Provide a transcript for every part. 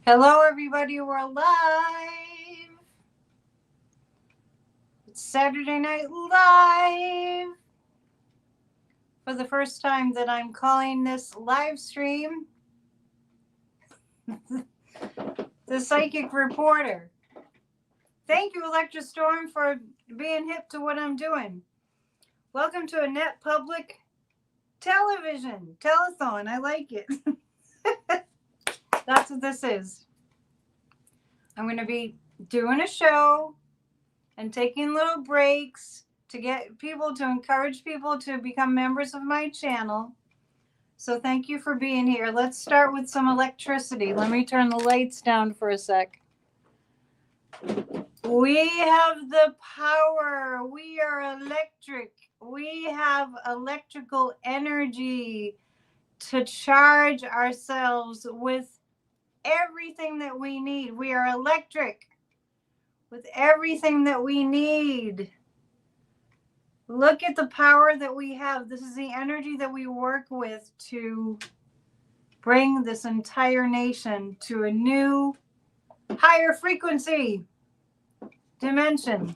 Hello, everybody. We're live. It's Saturday Night Live. For the first time that I'm calling this live stream, the Psychic Reporter. Thank you, Electra Storm, for being hip to what I'm doing. Welcome to a net public television telethon. I like it. That's what this is. I'm going to be doing a show and taking little breaks to get people, to encourage people to become members of my channel. So thank you for being here. Let's start with some electricity. Let me turn the lights down for a sec. We have the power. We are electric. We have electrical energy to charge ourselves with everything that we need. We are electric with everything that we need. Look at the power that we have. This is the energy that we work with to bring this entire nation to a new, higher frequency dimension.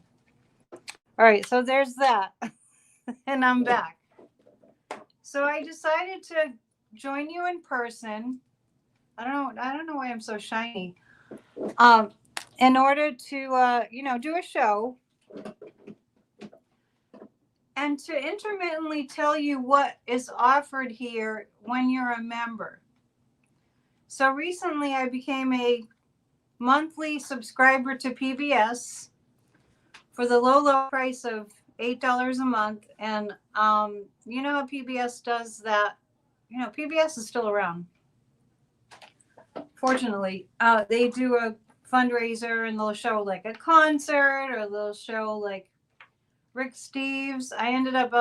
All right, so there's that. And I'm back. So I decided to join you in person. I don't know why I'm so shiny. In order to do a show and to intermittently tell you what is offered here when you're a member. So recently I became a monthly subscriber to PBS for the low price of $8 a month. And you know how PBS does that? You know, PBS is still around. Fortunately, they do a fundraiser and they'll show like a concert, or they'll show like Rick Steves. I ended up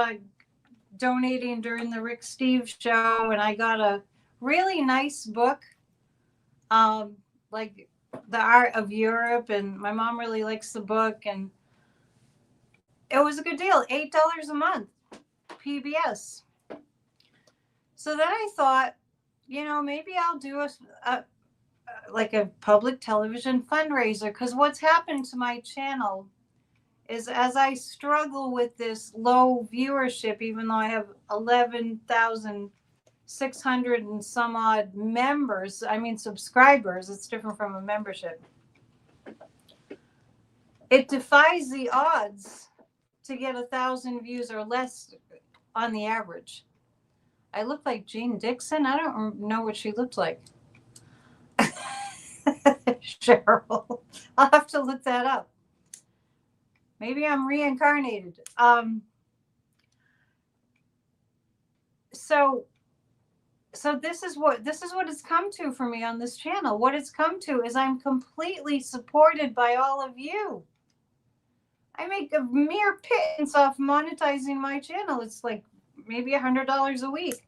donating during the Rick Steves show, and I got a really nice book, like The Art of Europe, and my mom really likes the book, and it was a good deal. $8 a month, PBS. So then I thought, maybe I'll do a public television fundraiser, because what's happened to my channel is, as I struggle with this low viewership, even though I have 11,600 and some odd subscribers, it's different from a membership. It defies the odds to get 1,000 views or less on the average. I look like Jane Dixon. I don't know what she looked like. Cheryl. I'll have to look that up. Maybe I'm reincarnated. So this is what it's come to for me on this channel. What it's come to is I'm completely supported by all of you. I make a mere pittance off monetizing my channel. It's like maybe $100 a week.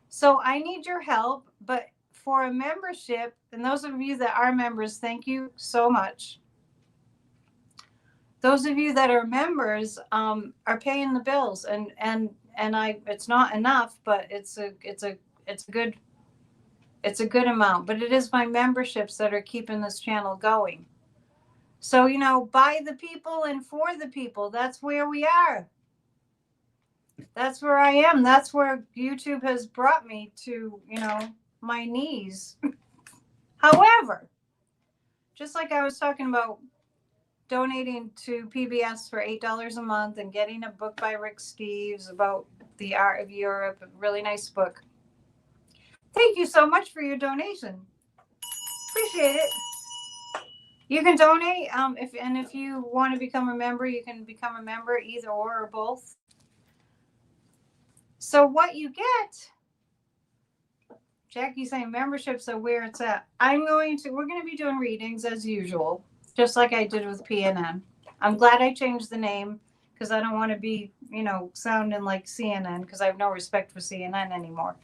So I need your help, but for a membership, and those of you that are members, thank you so much. Those of you that are members are paying the bills, and it's not enough, but it's a good amount. But it is my memberships that are keeping this channel going. So by the people and for the people. That's where we are. That's where I am. That's where YouTube has brought me to. My knees. However, just like I was talking about donating to PBS for $8 a month and getting a book by Rick Steves about the art of Europe, a really nice book. Thank you so much for your donation. Appreciate it. You can donate, if you want to become a member, you can become a member, either or both. So what you get, Jackie's saying memberships are where it's at. We're going to be doing readings as usual, just like I did with PNN. I'm glad I changed the name, because I don't want to be, sounding like CNN, because I have no respect for CNN anymore.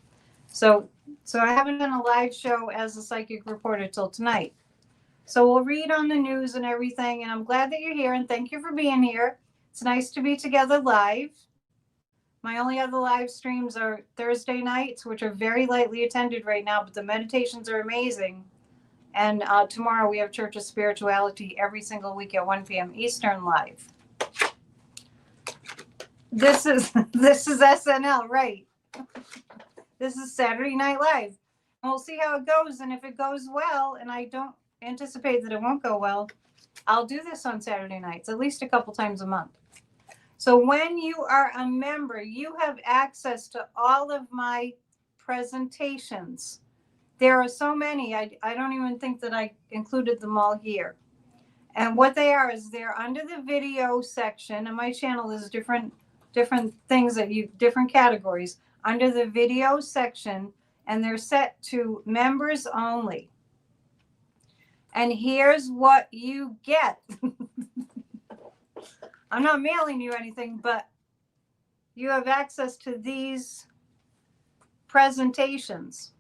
So I haven't done a live show as a psychic reporter till tonight. So we'll read on the news and everything, and I'm glad that you're here, and thank you for being here. It's nice to be together live. My only other live streams are Thursday nights, which are very lightly attended right now, but the meditations are amazing. And tomorrow we have Church of Spirituality every single week at 1 p.m. Eastern live. This is SNL, right? This is Saturday Night Live. And we'll see how it goes. And if it goes well, and I don't anticipate that it won't go well, I'll do this on Saturday nights, at least a couple times a month. So when you are a member, you have access to all of my presentations. There are so many, I don't even think that I included them all here. And what they are is they're under the video section, and my channel is different things that different categories under the video section, and they're set to members only. And here's what you get. I'm not mailing you anything, but you have access to these presentations.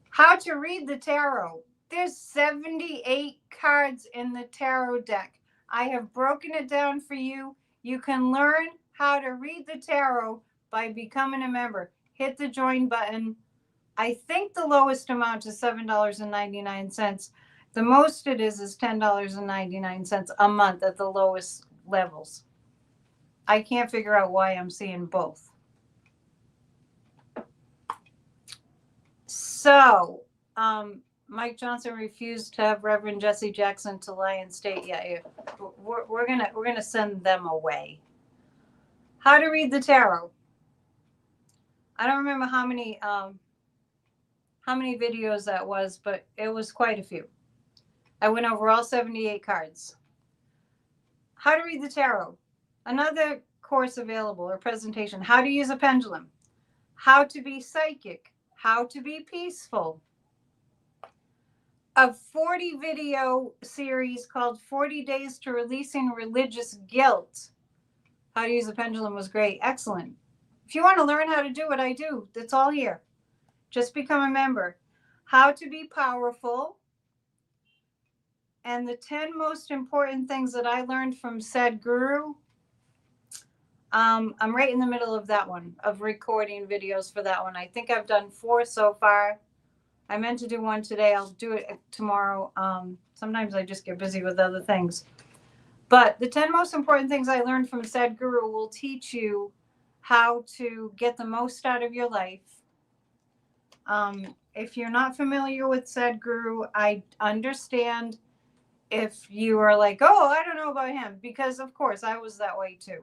How to read the tarot. There's 78 cards in the tarot deck. I have broken it down for you. You can learn how to read the tarot by becoming a member. Hit the join button. I think the lowest amount is $7.99. The most it is $10.99 a month at the lowest levels. I can't figure out why I'm seeing both. So, Mike Johnson refused to have Reverend Jesse Jackson to Lion State. Yeah. We're gonna send them away. How to read the tarot. I don't remember how many videos that was, but it was quite a few. I went over all 78 cards. How to read the tarot. Another course available or presentation. How to use a pendulum. How to be psychic. How to be peaceful. A 40 video series called 40 Days to Releasing Religious Guilt. How to use a pendulum was great. Excellent. If you want to learn how to do what I do, that's all here. Just become a member. How to be powerful. And the 10 most important things that I learned from Sadhguru. I'm right in the middle of that one, of recording videos for that one. I think I've done 4 so far. I meant to do one today. I'll do it tomorrow. Sometimes I just get busy with other things. But the 10 most important things I learned from Sadhguru will teach you how to get the most out of your life. If you're not familiar with Sadhguru, I understand if you are like, oh, I don't know about him, because of course I was that way too.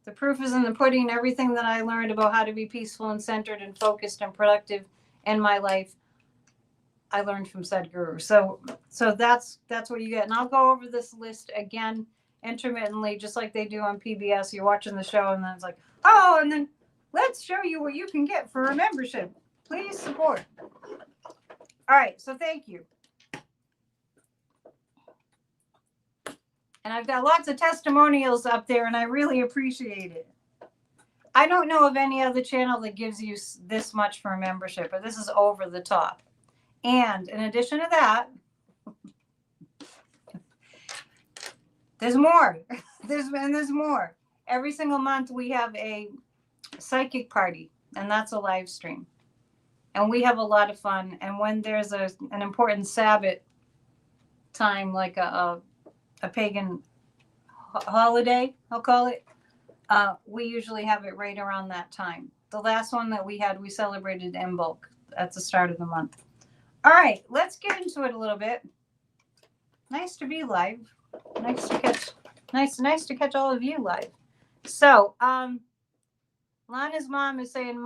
The proof is in the pudding. Everything that I learned about how to be peaceful and centered and focused and productive in my life, I learned from Sadhguru. So that's what you get. And I'll go over this list again intermittently, just like they do on PBS. You're watching the show and then it's like, oh, and then let's show you what you can get for a membership. Please support. All right, so thank you. And I've got lots of testimonials up there, and I really appreciate it. I don't know of any other channel that gives you this much for a membership, but this is over the top. And in addition to that, there's more. There's more. Every single month we have a psychic party, and that's a live stream. And we have a lot of fun. And when there's an important Sabbath time, like a pagan holiday, I'll call it, we usually have it right around that time. The last one that we had, we celebrated in bulk at the start of the month. All right, let's get into it a little bit. Nice to be live. Nice to catch all of you live. So, Lana's mom is saying,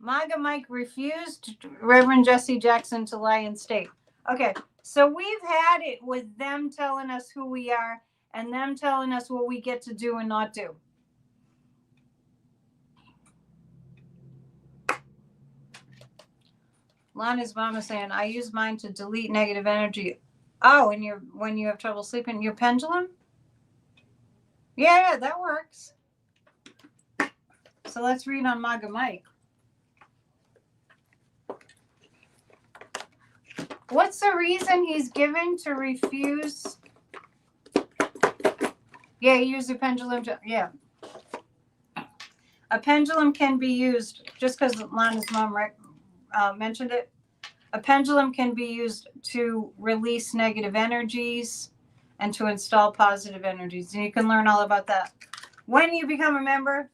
MAGA Mike refused Reverend Jesse Jackson to Lion State. Okay, so we've had it with them telling us who we are and them telling us what we get to do and not do. Lana's mom is saying, I use mine to delete negative energy. Oh, and when you have trouble sleeping, your pendulum? Yeah, that works. So let's read on MAGA Mike. What's the reason he's given to refuse? Yeah, use the pendulum to, yeah. A pendulum can be used, just because Lana's mom mentioned it, a pendulum can be used to release negative energies and to install positive energies. And you can learn all about that when you become a member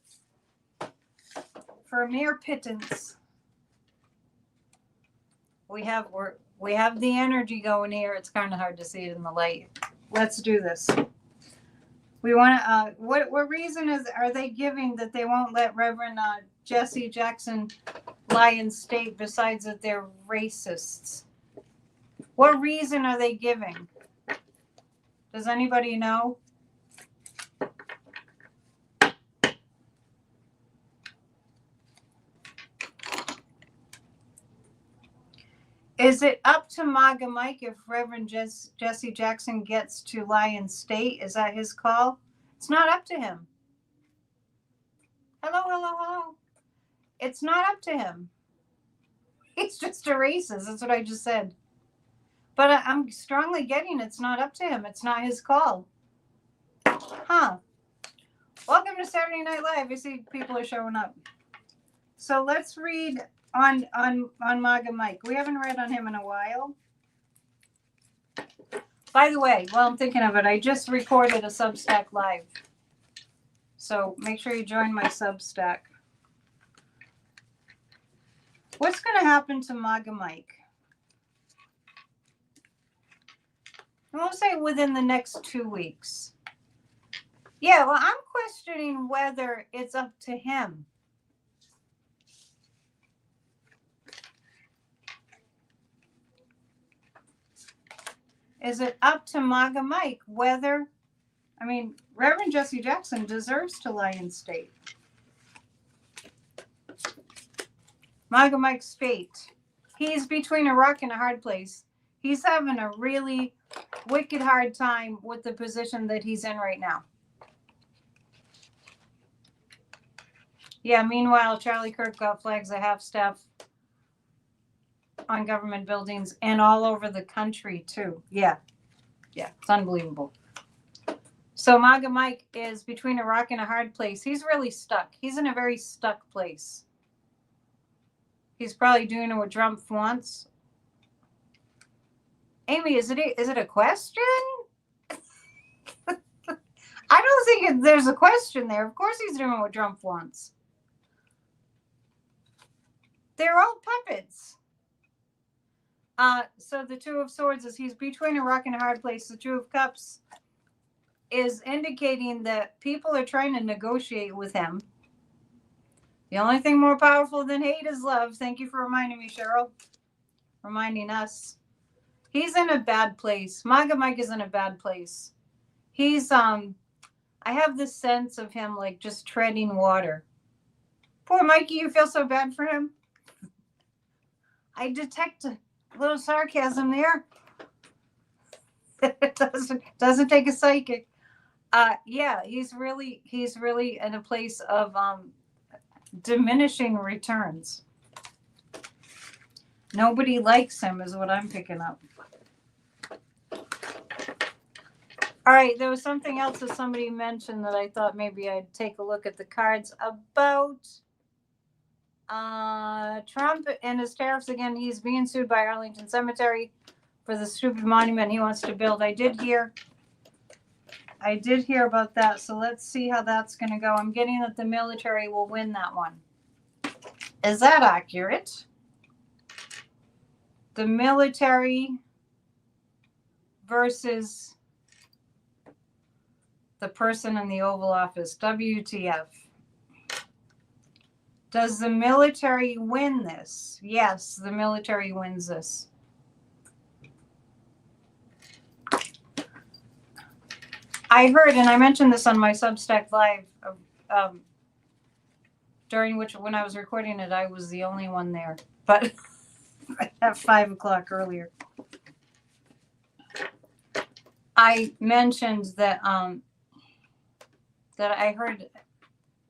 for a mere pittance. We have the energy going here. It's kind of hard to see it in the light. Let's do this. We want to. What reason are they giving that they won't let Reverend Jesse Jackson lie in state? Besides that they're racists. What reason are they giving? Does anybody know? Is it up to MAGA Mike if Reverend Jesse Jackson gets to lie in state? Is that his call? It's not up to him. Hello. It's not up to him. He's just a racist. That's what I just said. But I'm strongly getting it's not up to him. It's not his call. Huh. Welcome to Saturday Night Live. I see people are showing up. So let's read on MAGA Mike. We haven't read on him in a while. By the way, while I'm thinking of it, I just recorded a Substack Live. So make sure you join my Substack. What's going to happen to MAGA Mike? I won't say within the next 2 weeks. Yeah, well, I'm questioning whether it's up to him. Is it up to MAGA Mike whether, Reverend Jesse Jackson deserves to lie in state. MAGA Mike's fate. He's between a rock and a hard place. He's having a really wicked hard time with the position that he's in right now. Yeah, meanwhile, Charlie Kirk got flags of half-staff on government buildings and all over the country, too. Yeah, it's unbelievable. So MAGA Mike is between a rock and a hard place. He's really stuck. He's in a very stuck place. He's probably doing what Trump wants. Amy, is it a question? I don't think there's a question there. Of course he's doing what Trump wants. They're all puppets. So the Two of Swords is he's between a rock and a hard place. The Two of Cups is indicating that people are trying to negotiate with him. The only thing more powerful than hate is love. Thank you for reminding me, Cheryl. Reminding us. He's in a bad place. MAGA Mike is in a bad place. He's, I have this sense of him like just treading water. Poor Mikey, you feel so bad for him? I detect a little sarcasm there. It doesn't take a psychic. Yeah, he's really in a place of diminishing returns. Nobody likes him is what I'm picking up. All right, there was something else that somebody mentioned that I thought maybe I'd take a look at the cards about. Trump and his tariffs again. He's being sued by Arlington Cemetery for the stupid monument he wants to build. I did hear about that. So let's see how that's going to go. I'm getting that the military will win that one. Is that accurate? The military versus the person in the Oval Office. WTF. Does the military win this? Yes, the military wins this. I heard, and I mentioned this on my Substack Live, during which, when I was recording it, I was the only one there, but at 5 o'clock earlier. I mentioned that that I heard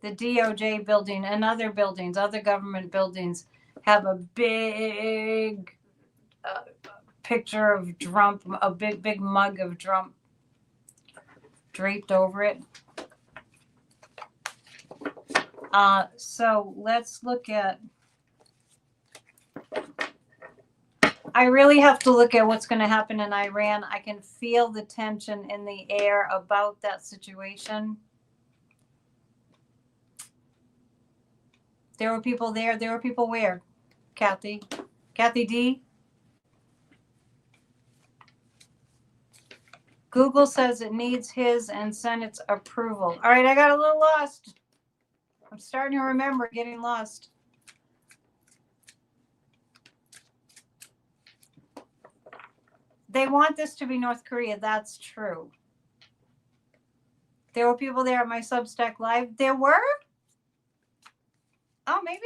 the DOJ building and other buildings, other government buildings, have a big picture of Trump, a big mug of Trump draped over it. So let's look at, I really have to look at what's going to happen in Iran. I can feel the tension in the air about that situation. There were people there. There were people where? Kathy? Kathy D? Google says it needs his and Senate's approval. All right, I got a little lost. I'm starting to remember getting lost. They want this to be North Korea. That's true. There were people there at my Substack Live. There were? Oh, maybe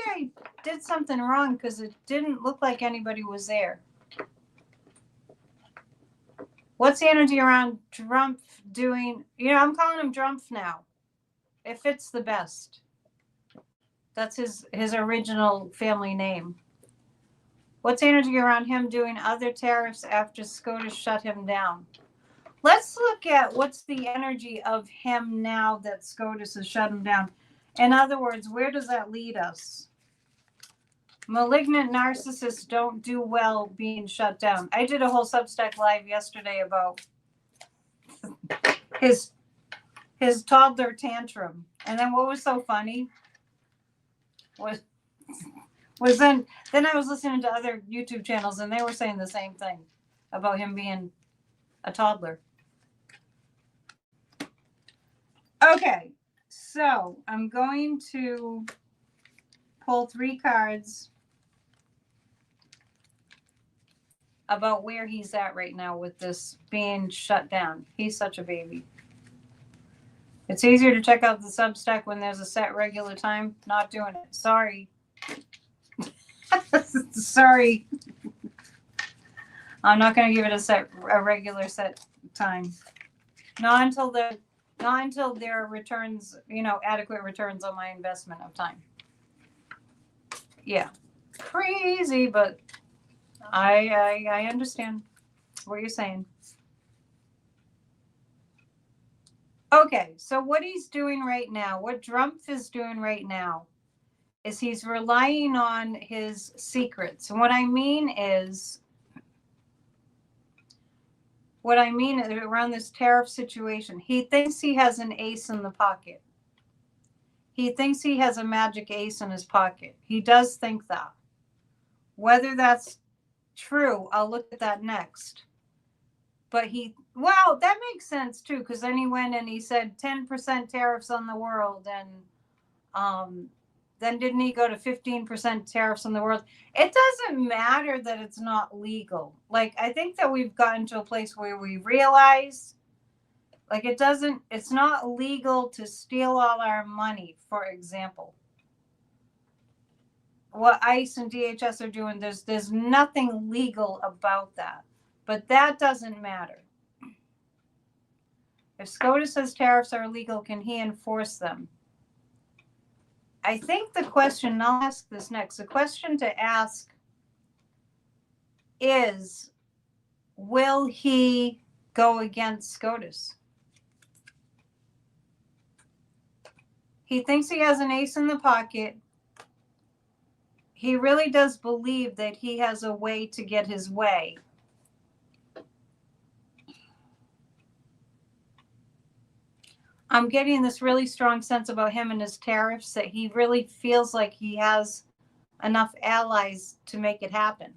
I did something wrong because it didn't look like anybody was there. What's the energy around Trump doing? You know, I'm calling him Trump now. It fits the best. That's his original family name. What's the energy around him doing other tariffs after SCOTUS shut him down? Let's look at what's the energy of him now that SCOTUS has shut him down. In other words, where does that lead us? Malignant narcissists don't do well being shut down. I did a whole Substack Live yesterday about his toddler tantrum. And then what was so funny was then I was listening to other YouTube channels and they were saying the same thing about him being a toddler. Okay, so I'm going to pull 3 cards about where he's at right now with this being shut down. He's such a baby. It's easier to check out the Substack when there's a set regular time. Not doing it. Sorry. Sorry. I'm not going to give it a regular set time. Not until there are returns, adequate returns on my investment of time. Yeah. Crazy, but I understand what you're saying. Okay, so what he's doing right now, what Trump is doing right now, is he's relying on his secrets. And what I mean is around this tariff situation, he thinks he has an ace in the pocket. He thinks he has a magic ace in his pocket. He does think that. Whether that's true, I'll look at that next. But that makes sense too, because then he went and he said 10% tariffs on the world, and then didn't he go to 15% tariffs on the world? It doesn't matter that it's not legal. Like, I think that we've gotten to a place where we realize, like, it's not legal to steal all our money, for example. What ICE and DHS are doing, there's nothing legal about that. But that doesn't matter. If SCOTUS says tariffs are illegal, can he enforce them? I think the question, and I'll ask this next, the question to ask is, will he go against SCOTUS? He thinks he has an ace in the pocket. He really does believe that he has a way to get his way. I'm getting this really strong sense about him and his tariffs that he really feels like he has enough allies to make it happen.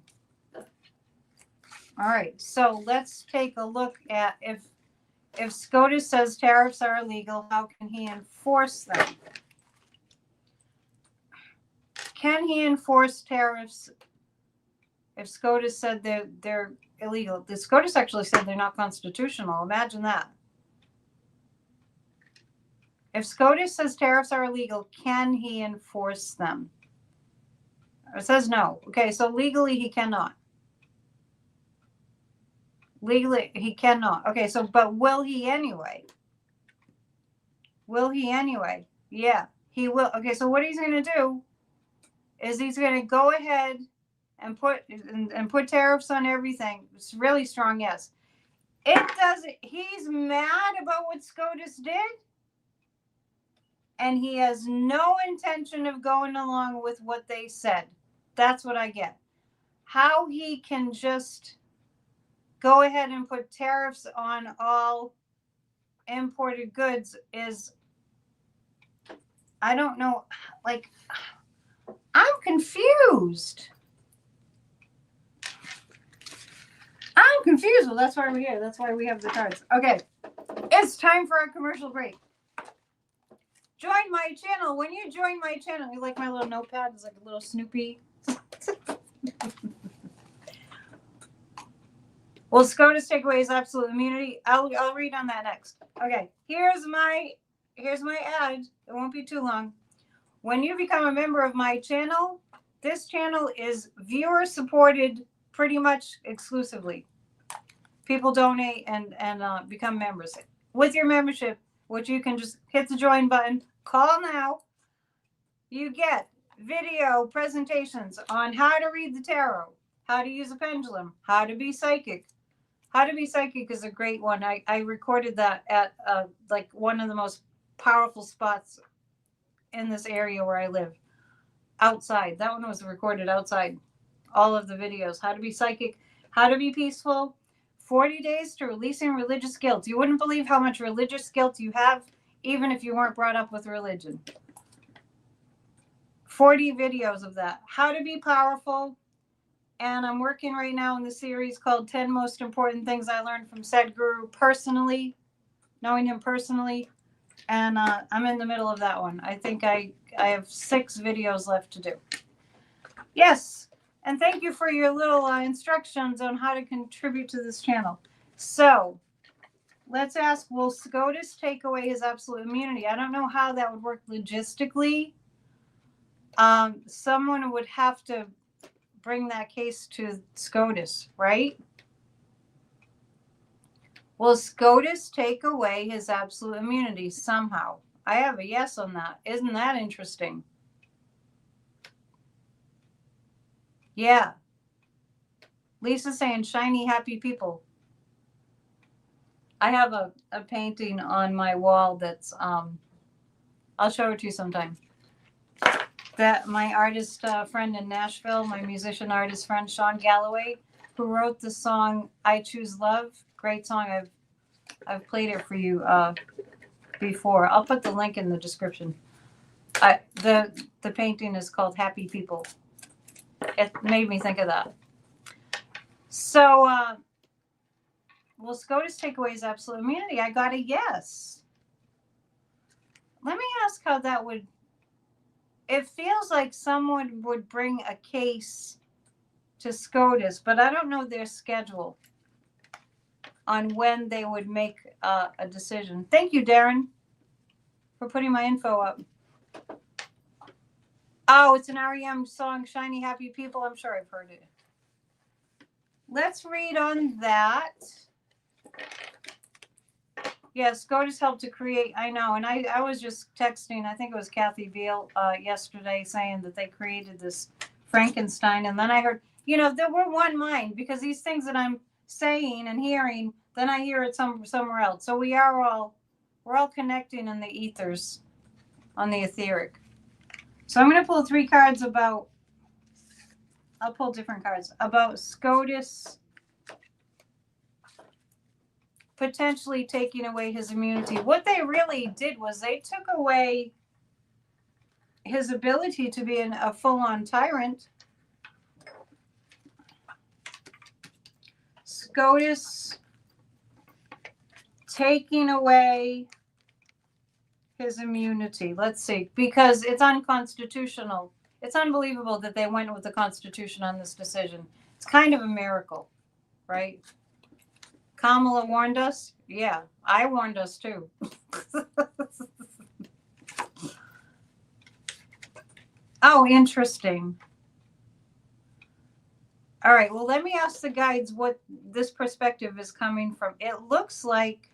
All right, so let's take a look at if SCOTUS says tariffs are illegal, how can he enforce them? Can he enforce tariffs if SCOTUS said they're illegal? The SCOTUS actually said they're not constitutional. Imagine that. If SCOTUS says tariffs are illegal, can he enforce them? It says no. Okay, so legally he cannot. Legally he cannot. Okay, so but will he anyway? Will he anyway? Yeah, he will. Okay, so what he's going to do is he's going to go ahead and put tariffs on everything. It's really strong, yes. It doesn't. He's mad about what SCOTUS did. and he has no intention of going along with what they said. That's what I get. How he can just go ahead and put tariffs on all imported goods is, I don't know, like, I'm confused. Well, that's why we're here. That's why we have the cards. Okay, it's time for a commercial break. Join my channel. When you join my channel, you like my little notepad? It's like a little Snoopy. Will SCOTUS take away his absolute immunity? I'll read on that next. Okay, here's my ad. It won't be too long. When you become a member of my channel, this channel is viewer supported pretty much exclusively. People donate and become members. With your membership, which you can just hit the join button, call now, you get video presentations on how to read the tarot, how to use a pendulum, how to be psychic. How to be psychic is a great one. I recorded that at like one of the most powerful spots in this area where I live. Outside. That one was recorded outside. All of the videos. How to be psychic, how to be peaceful, 40 days to releasing religious guilt. You wouldn't believe how much religious guilt you have, even if you weren't brought up with religion. 40 videos of that. How to be powerful. And I'm working right now in the series called 10 Most Important Things I Learned from Sadhguru personally, knowing him personally. And I'm in the middle of that one. I think I have 6 videos left to do. Yes. And thank you for your little instructions on how to contribute to this channel. So let's ask, will SCOTUS take away his absolute immunity? I don't know how that would work logistically. Someone would have to bring that case to SCOTUS, right? Will SCOTUS take away his absolute immunity somehow? I have a yes on that. Isn't that interesting? Yeah. Lisa's saying shiny, happy people. I have a painting on my wall that's, I'll show it to you sometime. That my artist friend in Nashville, my musician artist friend, Sean Galloway, who wrote the song I Choose Love. Great song. I've played it for you before. I'll put the link in the description. The painting is called Happy People. It made me think of that. So, will SCOTUS take away his absolute immunity? I got a yes. Let me ask how that would. It feels like someone would bring a case to SCOTUS, but I don't know their schedule on when they would make a decision. Thank you, Darren, for putting my info up. Oh, it's an REM song, Shiny Happy People. I'm sure I've heard it. Let's read on that. Yeah, SCOTUS helped to create, I know, and I was just texting, I think it was Kathy Veal yesterday saying that they created this Frankenstein, and then I heard, you know, that we're one mind, because these things that I'm saying and hearing, then I hear it somewhere else. So we're all connecting in the ethers, on the etheric. So I'm going to pull 3 cards about, I'll pull different cards, about SCOTUS potentially taking away his immunity. What they really did was they took away his ability to be a full-on tyrant. SCOTUS taking away his immunity. Let's see, because it's unconstitutional. It's unbelievable that they went with the Constitution on this decision. It's kind of a miracle, right? Kamala warned us. Yeah, I warned us too. Oh, interesting. All right, well, let me ask the guides what this perspective is coming from. It looks like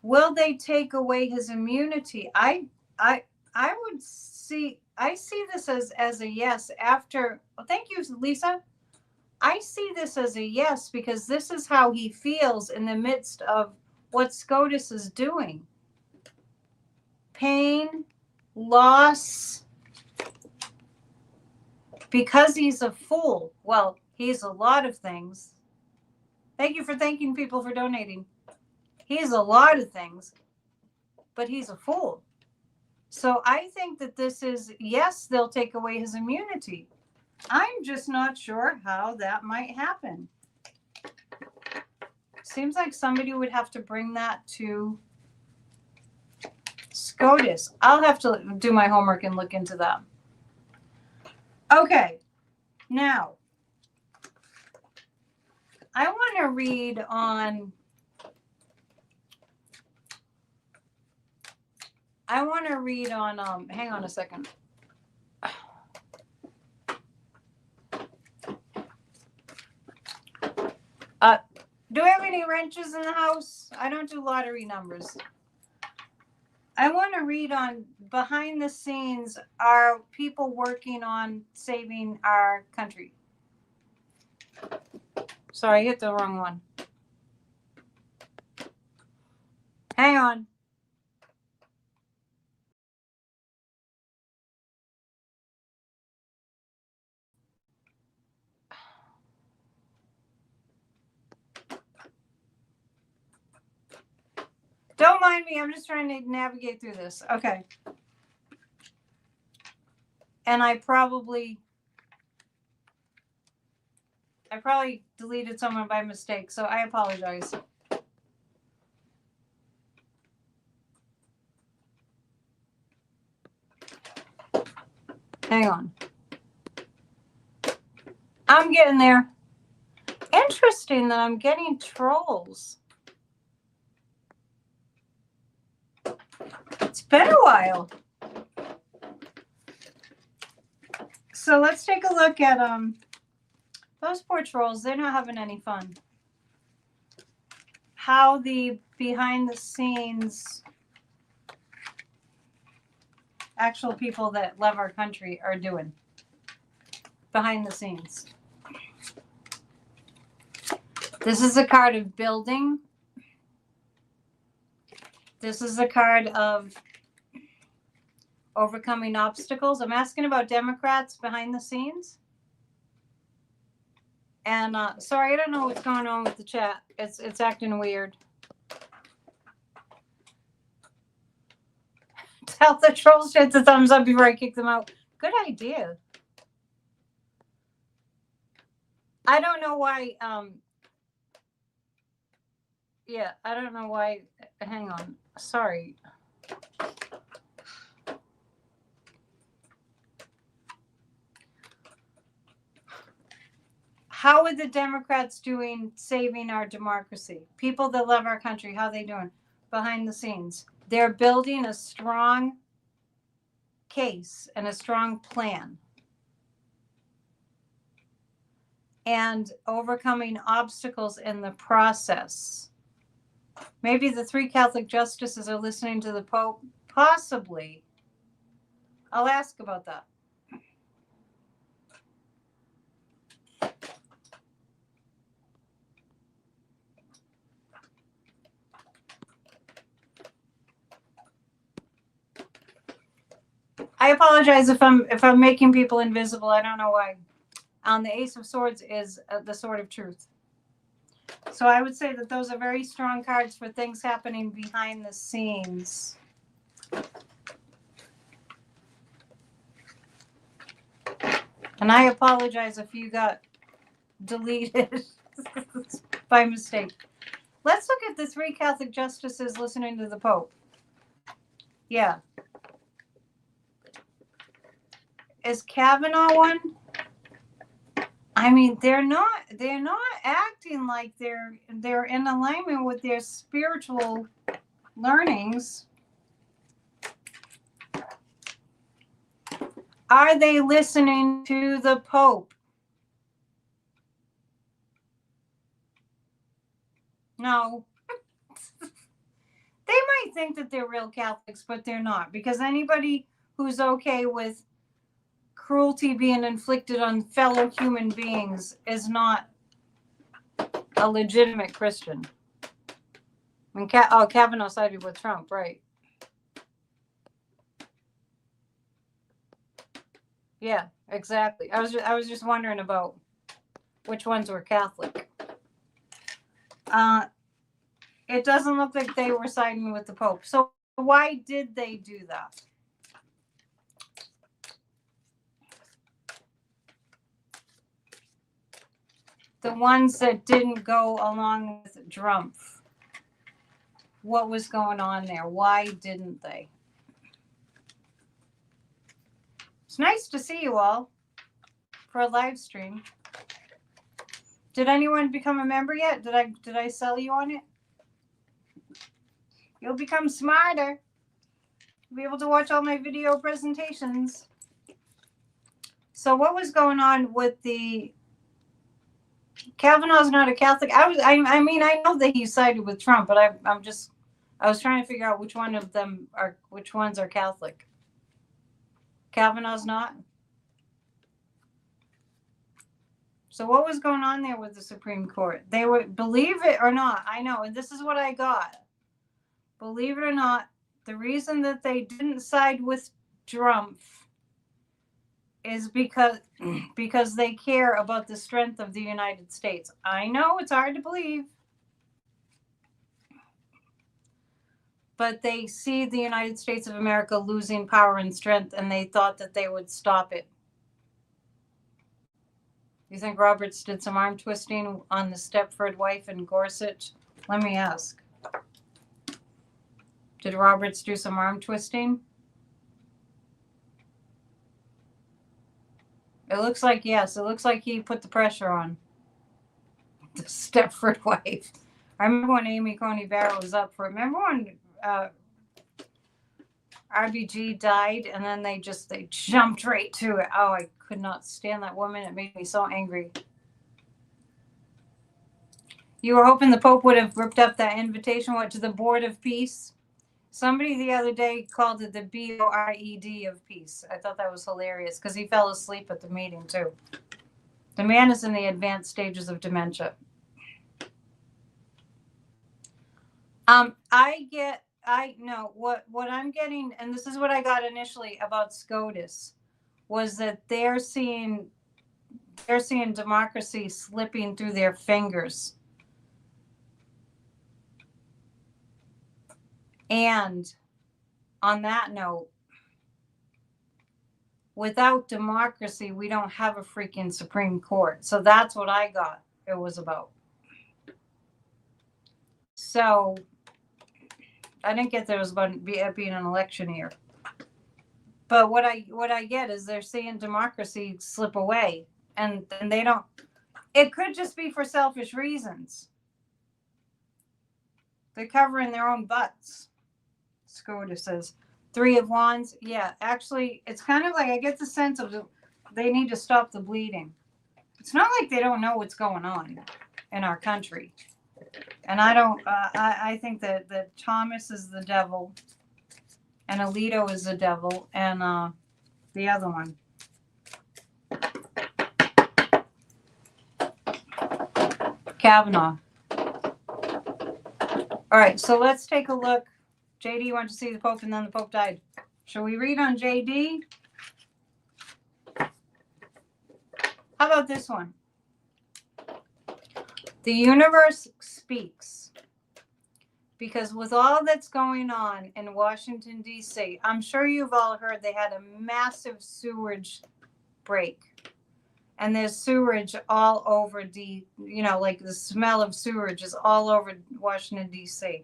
will they take away his immunity? I would see, I see this as a yes after, well, thank you, Lisa. I see this as a yes, because this is how he feels in the midst of what SCOTUS is doing. Pain, loss, because he's a fool. Well, he's a lot of things. Thank you for thanking people for donating. He's a lot of things, but he's a fool. So I think that this is, yes, they'll take away his immunity. I'm just not sure how that might happen. Seems like somebody would have to bring that to SCOTUS. I'll have to do my homework and look into that. Okay, now I want to read on. Hang on a second. Do we have any wrenches in the house? I don't do lottery numbers. I want to read on behind the scenes, are people working on saving our country? Sorry, I hit the wrong one. Hang on. Don't mind me. I'm just trying to navigate through this. Okay. And I probably deleted someone by mistake, so I apologize. Hang on. I'm getting there. Interesting that I'm getting trolls. It's been a while. So let's take a look at those poor trolls. They're not having any fun. How the behind the scenes actual people that love our country are doing behind the scenes. This is a card of building. This is a card of overcoming obstacles. I'm asking about Democrats behind the scenes. And sorry, I don't know what's going on with the chat. It's acting weird. Tell the trolls to hit the thumbs up before I kick them out. Good idea. I don't know why. Yeah, I don't know why. Hang on. Sorry. How are the Democrats doing saving our democracy? People that love our country, how are they doing behind the scenes? They're building a strong case and a strong plan. And overcoming obstacles in the process. Maybe the 3 Catholic justices are listening to the Pope. Possibly. I'll ask about that. I apologize if I'm making people invisible. I don't know why. The Ace of Swords is the Sword of Truth. So I would say that those are very strong cards for things happening behind the scenes. And I apologize if you got deleted by mistake. Let's look at the 3 Catholic justices listening to the Pope. Yeah. Is Kavanaugh one? I mean, they're not acting like they're in alignment with their spiritual learnings. Are they listening to the Pope? No. They might think that they're real Catholics, but they're not, because anybody who's okay with cruelty being inflicted on fellow human beings is not a legitimate Christian. I mean, Kavanaugh sided with Trump, right? Yeah, exactly. I was just wondering about which ones were Catholic. It doesn't look like they were siding with the Pope. So why did they do that? The ones that didn't go along with Trump. What was going on there? Why didn't they? It's nice to see you all for a live stream. Did anyone become a member yet? Did I sell you on it? You'll become smarter. You'll be able to watch all my video presentations. So what was going on with the Kavanaugh's not a Catholic? I mean I know that he sided with Trump, but I was trying to figure out which ones are Catholic. Kavanaugh's not. So what was going on there with the Supreme Court? They were, believe it or not, I know, and this is what I got. Believe it or not, the reason that they didn't side with Trump is because they care about the strength of the United States. I know it's hard to believe, but they see the United States of America losing power and strength, and they thought that they would stop it. You think Roberts did some arm twisting on the Stepford wife in Gorsuch? Let me ask. Did Roberts do some arm twisting? It looks like yes. It looks like he put the pressure on the Stepford wife. I remember when Amy Coney Barrett was up for it. Remember when RBG died and then they jumped right to it. Oh, I could not stand that woman. It made me so angry. You were hoping the Pope would have ripped up that invitation, to the Board of Peace? Somebody the other day called it the BORED of peace. I thought that was hilarious because he fell asleep at the meeting too. The man is in the advanced stages of dementia. I know what I'm getting, and this is what I got initially about SCOTUS, was that they're seeing democracy slipping through their fingers. And on that note, without democracy, we don't have a freaking Supreme Court. So that's what I got it was about. So I didn't get that it was about being an election year. But what I get is they're seeing democracy slip away, and they don't. It could just be for selfish reasons. They're covering their own butts. SCOTUS says 3 of Wands. Yeah, actually, it's kind of like I get the sense of they need to stop the bleeding. It's not like they don't know what's going on in our country. And I don't. I think that Thomas is the devil, and Alito is the devil, and the other one. Kavanaugh. All right, so let's take a look. JD went to see the Pope, and then the Pope died. Shall we read on JD? How about this one? The universe speaks. Because with all that's going on in Washington, D.C., I'm sure you've all heard they had a massive sewage break. And there's sewage all over like the smell of sewage is all over Washington, D.C.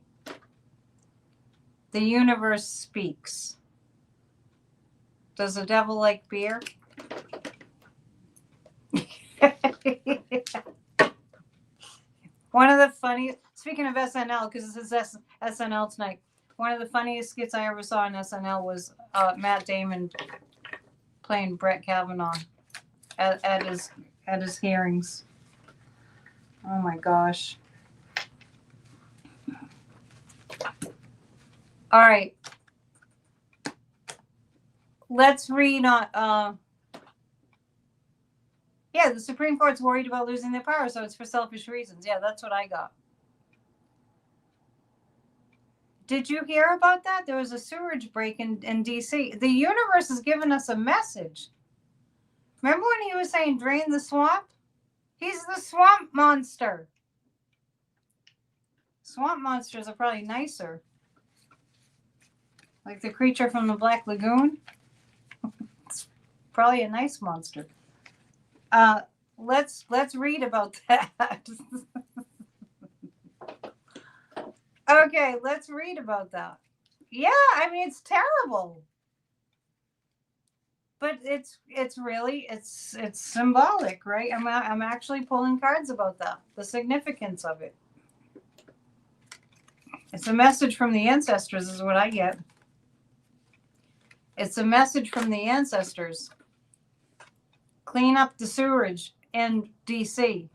The universe speaks. Does the devil like beer? One of the funny, speaking of SNL, because this is SNL tonight, one of the funniest skits I ever saw on SNL was Matt Damon playing Brett Kavanaugh at his hearings. Oh my gosh. All right. Let's read on Yeah, the Supreme Court's worried about losing their power, so it's for selfish reasons. Yeah, that's what I got. Did you hear about that? There was a sewage break in D.C. The universe has given us a message. Remember when he was saying drain the swamp? He's the swamp monster. Swamp monsters are probably nicer. Like the creature from the Black Lagoon. It's probably a nice monster. Let's read about that. Okay, let's read about that. Yeah, I mean it's terrible. But it's really it's symbolic, right? I'm actually pulling cards about that. The significance of it. It's a message from the ancestors is what I get. It's a message from the ancestors. Clean up the sewerage in D.C.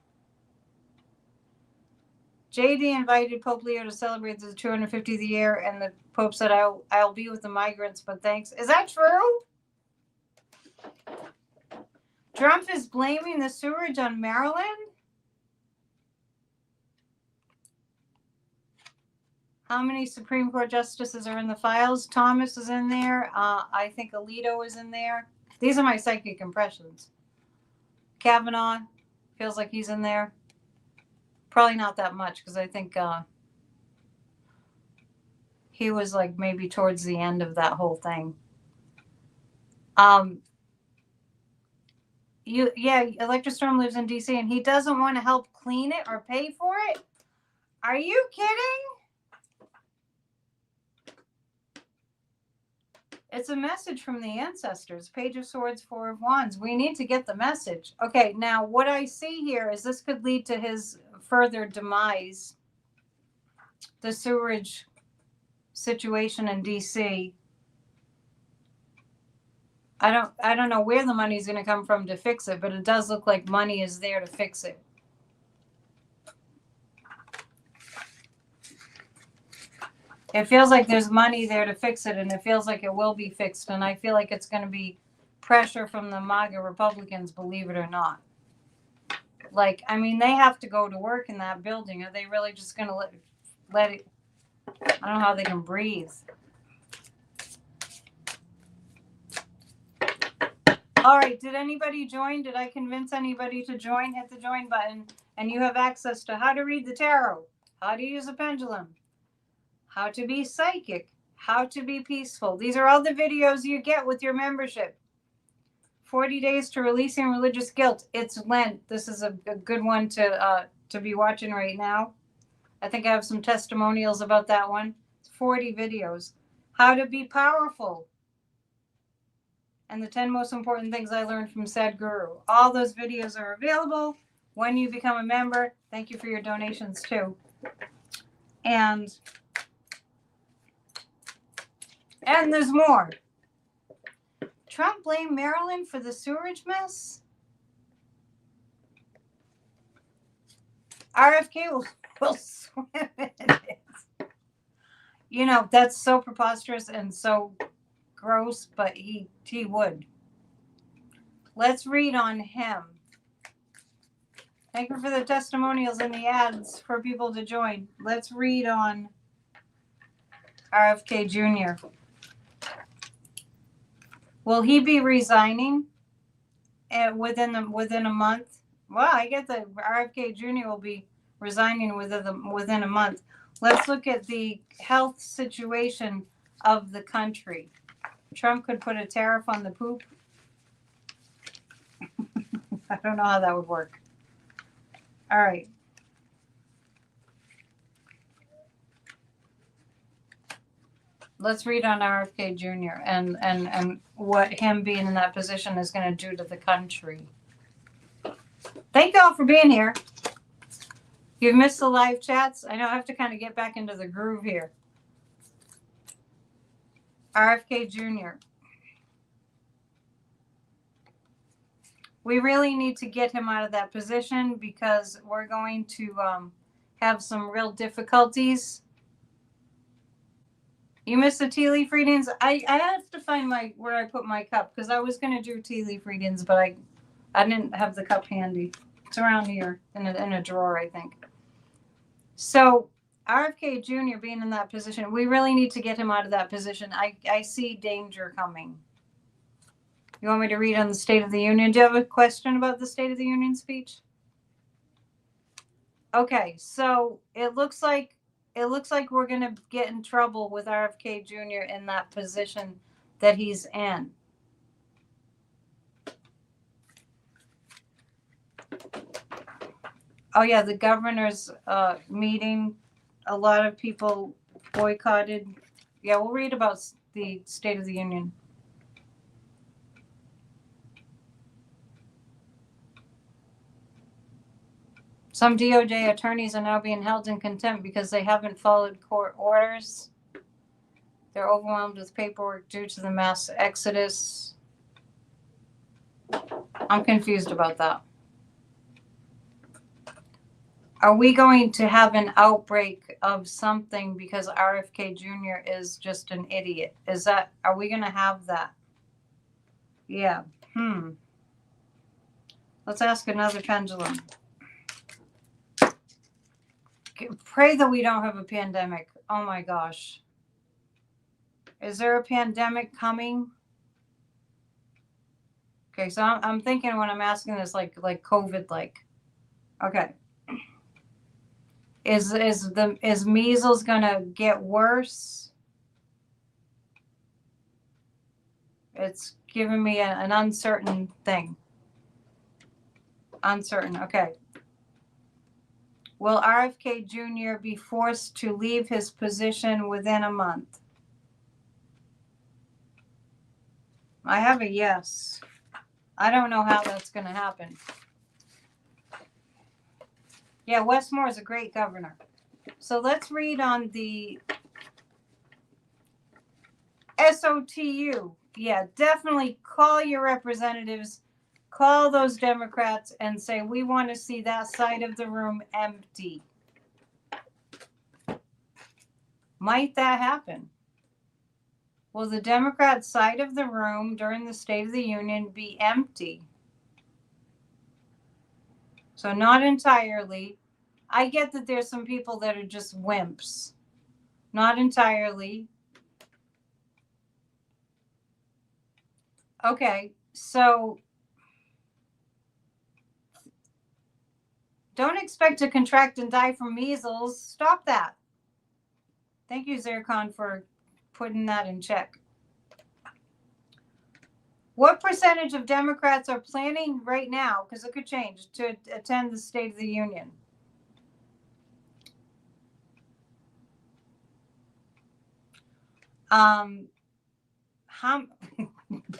JD invited Pope Leo to celebrate the 250th year, and the Pope said, I'll be with the migrants, but thanks. Is that true? Trump is blaming the sewerage on Maryland? How many Supreme Court justices are in the files? Thomas is in there. I think Alito is in there. These are my psychic impressions. Kavanaugh feels like he's in there. Probably not that much because I think he was like maybe towards the end of that whole thing. Electrostorm lives in DC and he doesn't want to help clean it or pay for it. Are you kidding? It's a message from the ancestors. Page of Swords, Four of Wands. We need to get the message. Okay, now what I see here is this could lead to his further demise. The sewerage situation in DC. I don't know where the money's going to come from to fix it, but it does look like money is there to fix it. It feels like there's money there to fix it, and it feels like it will be fixed. And I feel like it's going to be pressure from the MAGA Republicans, believe it or not. Like, I mean, they have to go to work in that building. Are they really just going to let it? I don't know how they can breathe. All right. Did anybody join? Did I convince anybody to join? Hit the join button. And you have access to how to read the tarot, how to use a pendulum, how to be psychic, how to be peaceful. These are all the videos you get with your membership. 40 days to releasing religious guilt. It's Lent. This is a good one to be watching right now. I think I have some testimonials about that one. It's 40 videos. How to be powerful. And the 10 most important things I learned from Sadhguru. All those videos are available when you become a member. Thank you for your donations too. And there's more. Trump blamed Maryland for the sewerage mess. RFK will swim in it. You know, that's so preposterous and so gross, but he would. Let's read on him. Thank you for the testimonials and the ads for people to join. Let's read on RFK Jr. Will he be resigning within a month? Well, I get that RFK Jr. will be resigning within a month. Let's look at the health situation of the country. Trump could put a tariff on the poop. I don't know how that would work. All right. Let's read on RFK Jr. and what him being in that position is going to do to the country. Thank you all for being here. You've missed the live chats. I know I have to kind of get back into the groove here. RFK Jr. We really need to get him out of that position because we're going to have some real difficulties. You missed the tea leaf readings. I have to find where I put my cup because I was going to do tea leaf readings, but I didn't have the cup handy. It's around here in a drawer, I think. So RFK Jr. being in that position, we really need to get him out of that position. I see danger coming. You want me to read on the State of the Union? Do you have a question about the State of the Union speech? Okay, so it looks like we're going to get in trouble with RFK Jr. in that position that he's in. Oh yeah, the governor's meeting, a lot of people boycotted. Yeah, we'll read about the State of the Union. Some DOJ attorneys are now being held in contempt because they haven't followed court orders. They're overwhelmed with paperwork due to the mass exodus. I'm confused about that. Are we going to have an outbreak of something because RFK Jr. is just an idiot? Are we going to have that? Yeah. Let's ask another pendulum. Pray that we don't have a pandemic. Oh my gosh. Is there a pandemic coming? Okay, so I'm thinking when I'm asking this like COVID like. Okay. Is measles gonna get worse? It's giving me an uncertain thing. Uncertain. Okay. Will RFK Jr. be forced to leave his position within a month? I have a yes. I don't know how that's going to happen. Yeah, Westmore is a great governor. So let's read on the SOTU. Yeah, definitely call your representatives, call those Democrats and say, we want to see that side of the room empty. Might that happen? Will the Democrat side of the room during the State of the Union be empty? So not entirely. I get that there's some people that are just wimps. Not entirely. Okay, so don't expect to contract and die from measles. Stop that. Thank you, Zircon, for putting that in check. What percentage of Democrats are planning right now, because it could change, to attend the State of the Union?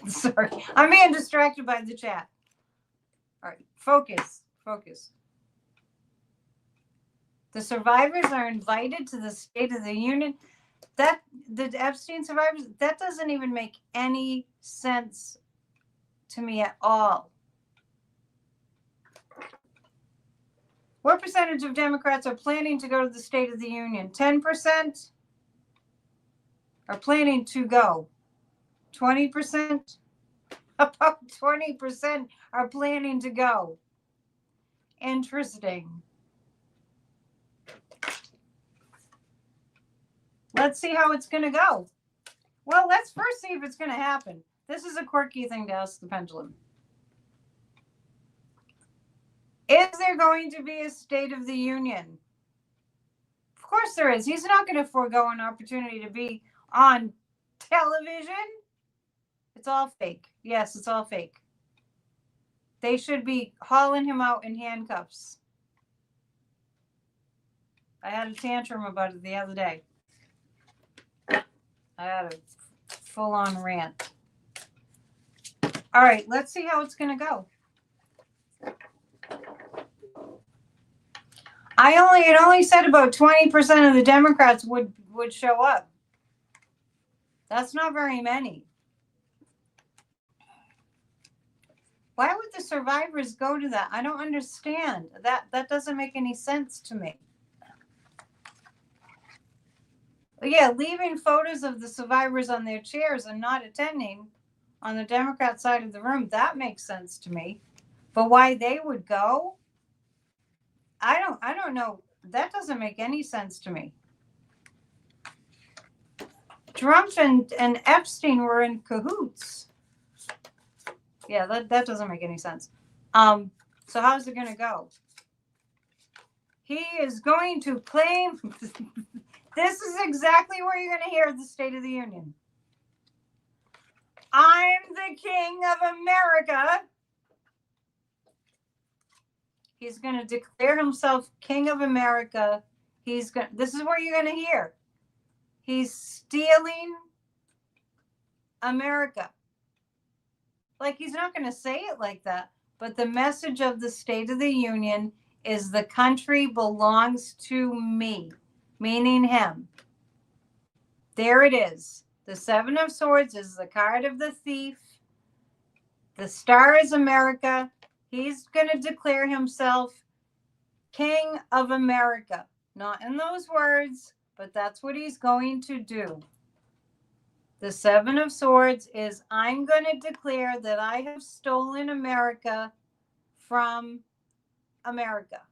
Sorry, I'm being distracted by the chat. All right, focus. The survivors are invited to the State of the Union. That the Epstein survivors, that doesn't even make any sense to me at all. What percentage of Democrats are planning to go to the State of the Union? 10% are planning to go. 20%? About 20% are planning to go. Interesting. Let's see how it's going to go. Well, let's first see if it's going to happen. This is a quirky thing to ask the pendulum. Is there going to be a State of the Union? Of course there is. He's not going to forego an opportunity to be on television. It's all fake. Yes, it's all fake. They should be hauling him out in handcuffs. I had a tantrum about it the other day. I had a full-on rant. All right, let's see how it's going to go. It only said about 20% of the Democrats would show up. That's not very many. Why would the survivors go to that? I don't understand. That doesn't make any sense to me. Yeah, leaving photos of the survivors on their chairs and not attending on the Democrat side of the room, that makes sense to me. But why they would go, I don't know. That doesn't make any sense to me. Trump and Epstein were in cahoots. Yeah, that doesn't make any sense. So how's it going to go? He is going to claim. This is exactly where you're going to hear the State of the Union. I'm the King of America. He's going to declare himself King of America. This is where you're going to hear. He's stealing America. Like, he's not going to say it like that, but the message of the State of the Union is the country belongs to me, meaning him. There it is. The Seven of Swords is the card of the thief. The star is America. He's going to declare himself King of America. Not in those words, but that's what he's going to do. The Seven of Swords is, I'm going to declare that I have stolen America from America.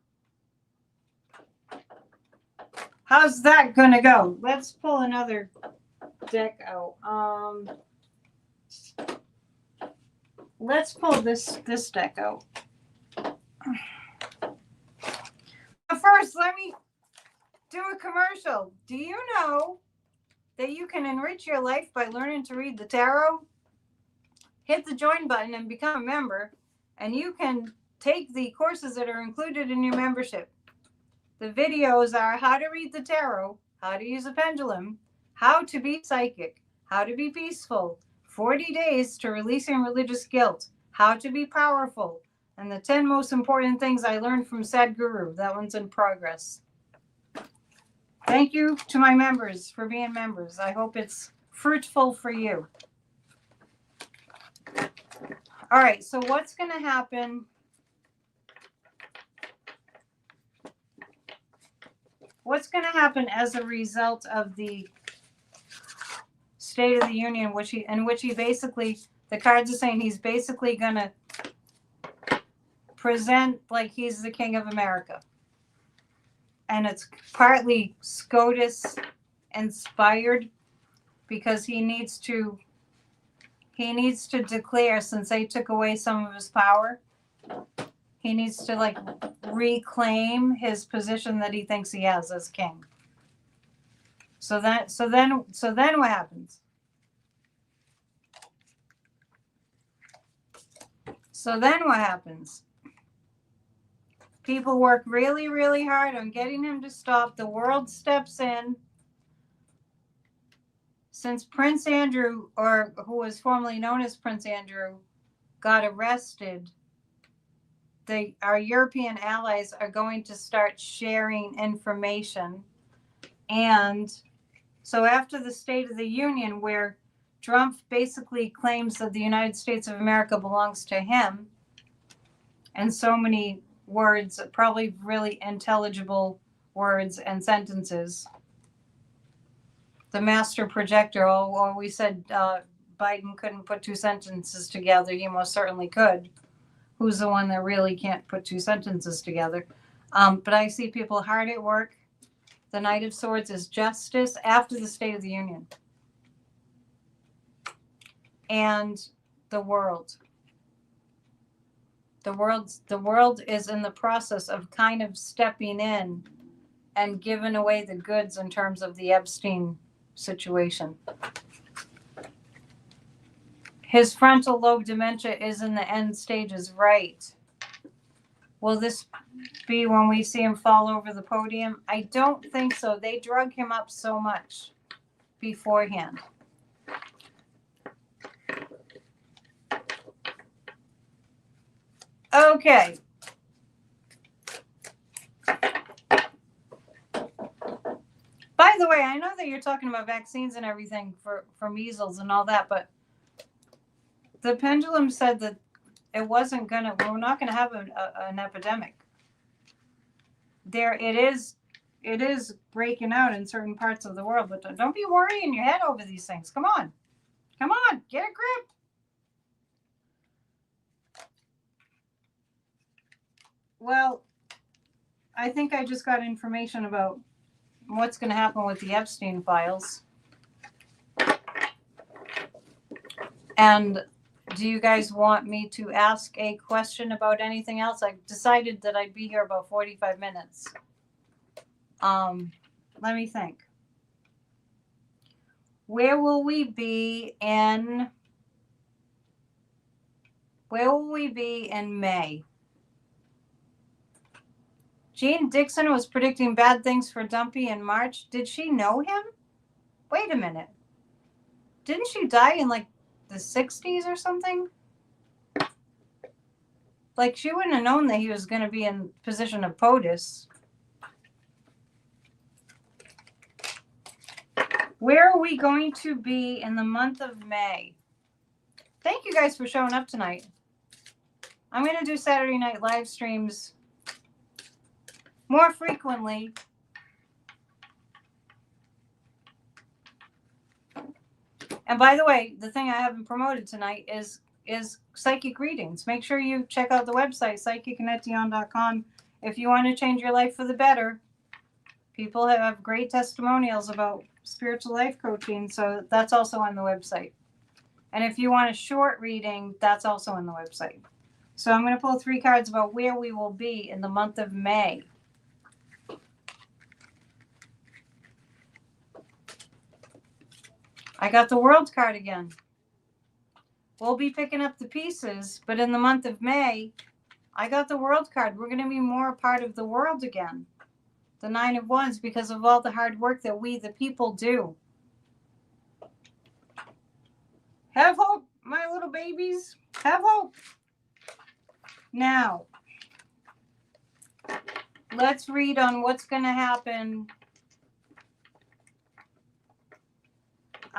How's that going to go? Let's pull another deck out. Let's pull this deck out. But first, let me do a commercial. Do you know that you can enrich your life by learning to read the tarot? Hit the join button and become a member, and you can take the courses that are included in your membership. The videos are how to read the tarot, how to use a pendulum, how to be psychic, how to be peaceful, 40 days to releasing religious guilt, how to be powerful, and the 10 most important things I learned from Sadhguru. That one's in progress. Thank you to my members for being members. I hope it's fruitful for you. All right, so what's going to happen? What's going to happen as a result of the State of the Union, in which he basically, the cards are saying he's basically going to present like he's the King of America. And it's partly SCOTUS inspired, because he needs to declare, since they took away some of his power, he needs to like reclaim his position that he thinks he has as king. So then what happens? So then what happens? People work really, really hard on getting him to stop. The world steps in. Since Prince Andrew, or who was formerly known as Prince Andrew, got arrested, our European allies are going to start sharing information. And so after the State of the Union, where Trump basically claims that the United States of America belongs to him, and so many words, probably really intelligible words and sentences. The master projector, we said Biden couldn't put two sentences together. He most certainly could. Who's the one that really can't put two sentences together? But I see people hard at work. The Knight of Swords is justice after the State of the Union. And the world. The world is in the process of kind of stepping in and giving away the goods in terms of the Epstein situation. His frontal lobe dementia is in the end stages, right? Will this be when we see him fall over the podium? I don't think so. They drug him up so much beforehand. Okay. By the way, I know that you're talking about vaccines and everything for measles and all that, but the pendulum said that we're not gonna have an epidemic. It is breaking out in certain parts of the world, but don't be worrying your head over these things. Come on, get a grip. Well, I think I just got information about what's going to happen with the Epstein files. And do you guys want me to ask a question about anything else? I decided that I'd be here about 45 minutes. Let me think. Where will we be in May? Jean Dixon was predicting bad things for Dumpy in March. Did she know him? Wait a minute. Didn't she die in like the 60s or something? Like, she wouldn't have known that he was going to be in position of POTUS. Where are we going to be in the month of May? Thank you guys for showing up tonight. I'm going to do Saturday night live streams more frequently. And by the way, the thing I haven't promoted tonight is psychic readings. Make sure you check out the website, psychicandetdion.com, if you want to change your life for the better. People have great testimonials about spiritual life coaching, so that's also on the website. And if you want a short reading, that's also on the website. So I'm going to pull 3 cards about where we will be in the month of May. I got the World card again. We'll be picking up the pieces, but in the month of May, I got the World card. We're going to be more a part of the world again. The 9 of Wands, because of all the hard work that we, the people, do. Have hope, my little babies. Have hope. Now, let's read on what's going to happen.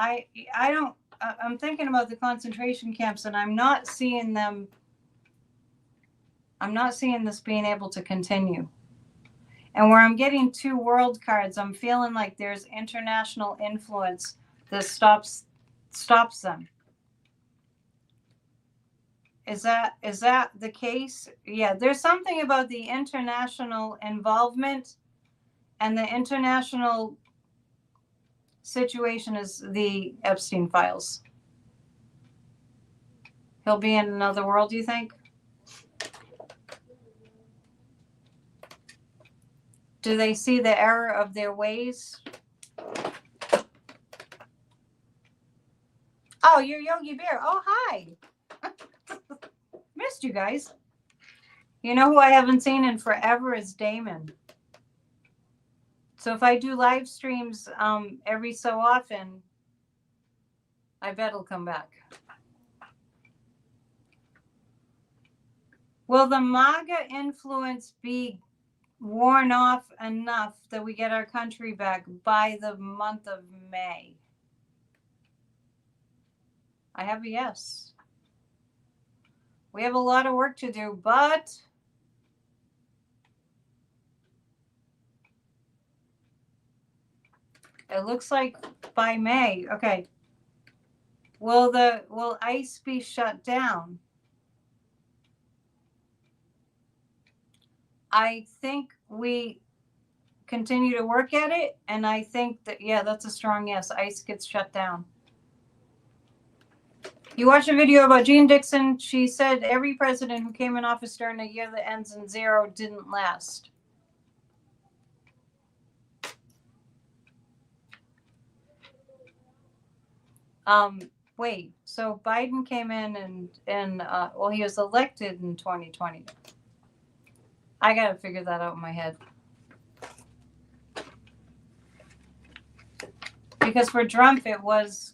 I'm thinking about the concentration camps, and I'm not seeing them. I'm not seeing this being able to continue. And where I'm getting 2 world cards, I'm feeling like there's international influence that stops them. Is that the case? Yeah, there's something about the international involvement, and the international situation is the Epstein files. He'll be in another world, you think? Do they see the error of their ways? Oh, you're Yogi Bear. Oh, hi. Missed you guys. You know who I haven't seen in forever is Damon. So if I do live streams every so often, I bet he'll come back. Will the MAGA influence be worn off enough that we get our country back by the month of May? I have a yes. We have a lot of work to do, but it looks like by May. Okay. Will ICE be shut down? I think we continue to work at it, and I think that, yeah, that's a strong yes. ICE gets shut down. You watch a video about Jean Dixon. She said every president who came in office during a year that ends in 0 didn't last. Wait, so Biden came in and well, he was elected in 2020. I got to figure that out in my head. Because for Trump, it was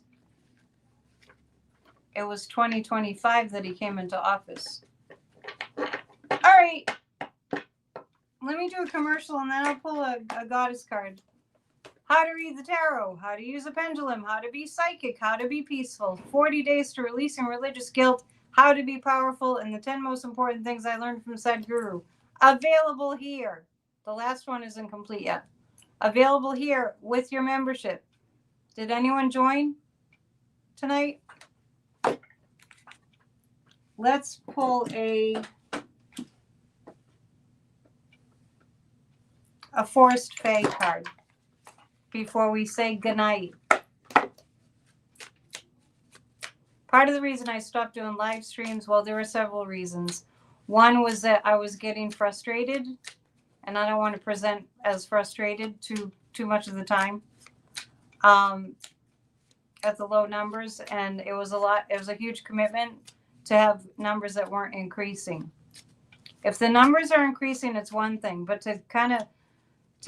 2025 that he came into office. All right. Let me do a commercial, and then I'll pull a goddess card. How to read the tarot, how to use a pendulum, how to be psychic, how to be peaceful, 40 days to releasing religious guilt, how to be powerful, and the 10 most important things I learned from Sadhguru. Available here. The last one isn't complete yet. Available here with your membership. Did anyone join tonight? Let's pull a a Forrest Fay card before we say goodnight. Part of the reason I stopped doing live streams, well, there were several reasons. One was that I was getting frustrated, and I don't want to present as frustrated too much of the time at the low numbers, and it was a huge commitment to have numbers that weren't increasing. If the numbers are increasing, it's one thing, but to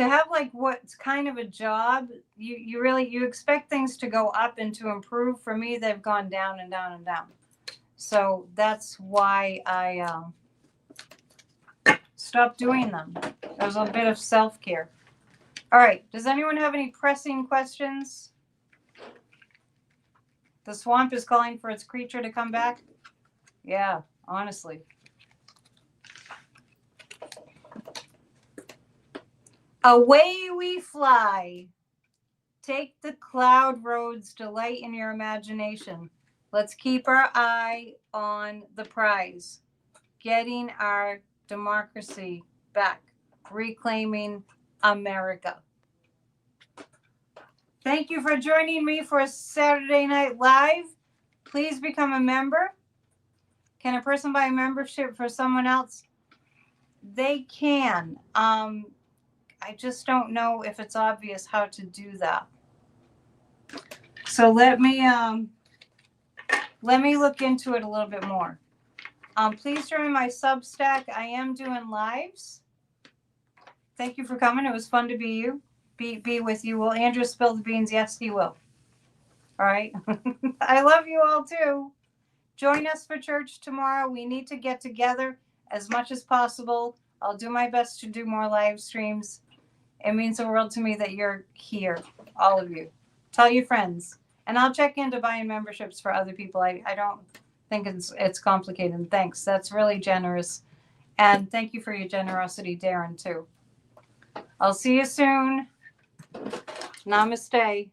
have like what's kind of a job, you expect things to go up and to improve. For me, they've gone down and down and down. So that's why I stopped doing them. There's a bit of self-care. All right. Does anyone have any pressing questions? The swamp is calling for its creature to come back. Yeah, honestly. Away we fly. Take the cloud roads, delight in your imagination. Let's keep our eye on the prize. Getting our democracy back. Reclaiming America. Thank you for joining me for Saturday Night Live. Please become a member. Can a person buy a membership for someone else? They can. I just don't know if it's obvious how to do that. So let me look into it a little bit more. Please join my Substack. I am doing lives. Thank you for coming. It was fun to be with you. Will Andrew spill the beans? Yes, he will. All right. I love you all too. Join us for church tomorrow. We need to get together as much as possible. I'll do my best to do more live streams. It means the world to me that you're here, all of you. Tell your friends. And I'll check into buying memberships for other people. I don't think it's complicated. Thanks. That's really generous. And thank you for your generosity, Darren, too. I'll see you soon. Namaste.